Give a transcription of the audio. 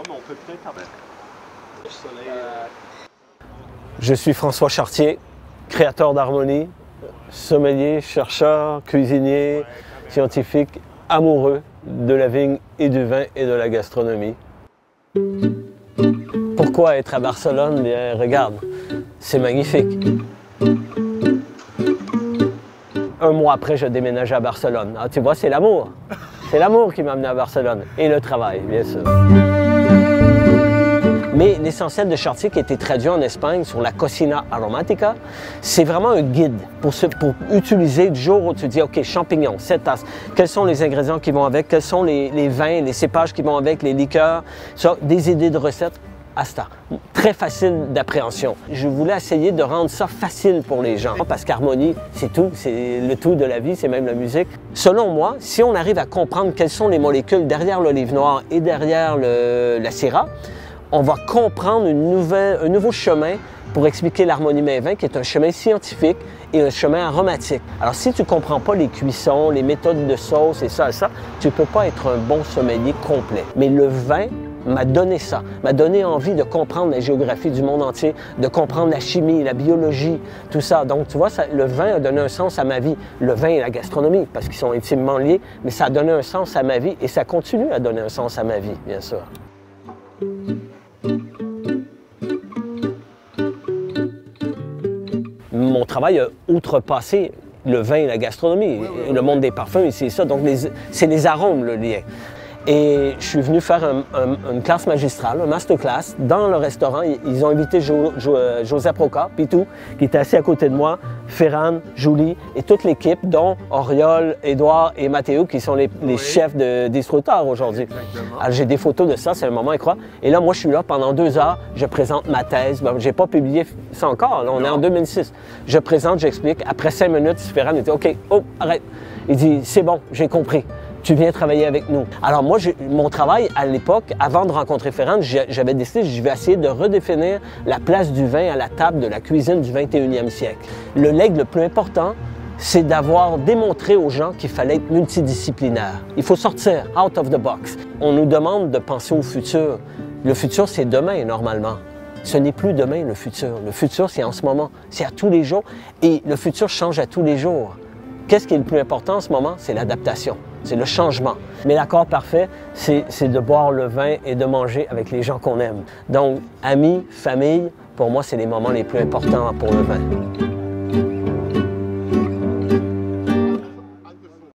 on peut peut-être quand même. Je suis François Chartier, créateur d'harmonie, sommelier, chercheur, cuisinier, scientifique, amoureux de la vigne et du vin et de la gastronomie. Pourquoi être à Barcelone? Bien, regarde, c'est magnifique. Un mois après, je déménage à Barcelone. Ah, tu vois, c'est l'amour. C'est l'amour qui m'a amené à Barcelone. Et le travail, bien sûr. Mais l'essentiel de Chartier, qui a été traduit en Espagne sur la cocina aromática, c'est vraiment un guide pour utiliser du jour où tu dis, OK, champignons, cette tasse, quels sont les ingrédients qui vont avec, quels sont les vins, les cépages qui vont avec, les liqueurs, ça, des idées de recettes. Asta. Très facile d'appréhension. Je voulais essayer de rendre ça facile pour les gens parce qu'harmonie, c'est tout, c'est le tout de la vie, c'est même la musique. Selon moi, si on arrive à comprendre quelles sont les molécules derrière l'olive noire et derrière la syrah, on va comprendre un nouveau chemin pour expliquer l'harmonie vin qui est un chemin scientifique et un chemin aromatique. Alors, si tu ne comprends pas les cuissons, les méthodes de sauce et ça, tu ne peux pas être un bon sommelier complet. Mais le vin m'a donné ça, m'a donné envie de comprendre la géographie du monde entier, de comprendre la chimie, la biologie, tout ça. Donc, tu vois, le vin a donné un sens à ma vie. Le vin et la gastronomie, parce qu'ils sont intimement liés, mais ça a donné un sens à ma vie et ça continue à donner un sens à ma vie, bien sûr. Mon travail a outrepassé le vin et la gastronomie, le monde des parfums, c'est ça. Donc, c'est les arômes, le lien. Et je suis venu faire une classe magistrale, un masterclass, dans le restaurant. Ils ont invité Joseph Roca, Pitou, qui était assis à côté de moi, Ferran, Julie et toute l'équipe, dont Oriol, Édouard et Mathéo, qui sont les chefs d'instructeurs aujourd'hui. Alors j'ai des photos de ça, c'est un moment incroyable. Et là, moi, je suis là pendant 2 heures, je présente ma thèse. Je n'ai pas publié ça encore, là, on est en 2006. Je présente, j'explique. Après 5 minutes, Ferran était OK, oh, arrête. Il dit, c'est bon, j'ai compris. Tu viens travailler avec nous. Alors moi, mon travail à l'époque, avant de rencontrer Ferran, j'avais décidé, je vais essayer de redéfinir la place du vin à la table de la cuisine du 21e siècle. Le legs le plus important, c'est d'avoir démontré aux gens qu'il fallait être multidisciplinaire. Il faut sortir out of the box. On nous demande de penser au futur. Le futur, c'est demain, normalement. Ce n'est plus demain, le futur. Le futur, c'est en ce moment. C'est à tous les jours. Et le futur change à tous les jours. Qu'est-ce qui est le plus important en ce moment? C'est l'adaptation. C'est le changement. Mais l'accord parfait, c'est de boire le vin et de manger avec les gens qu'on aime. Donc, amis, famille, pour moi, c'est les moments les plus importants pour le vin.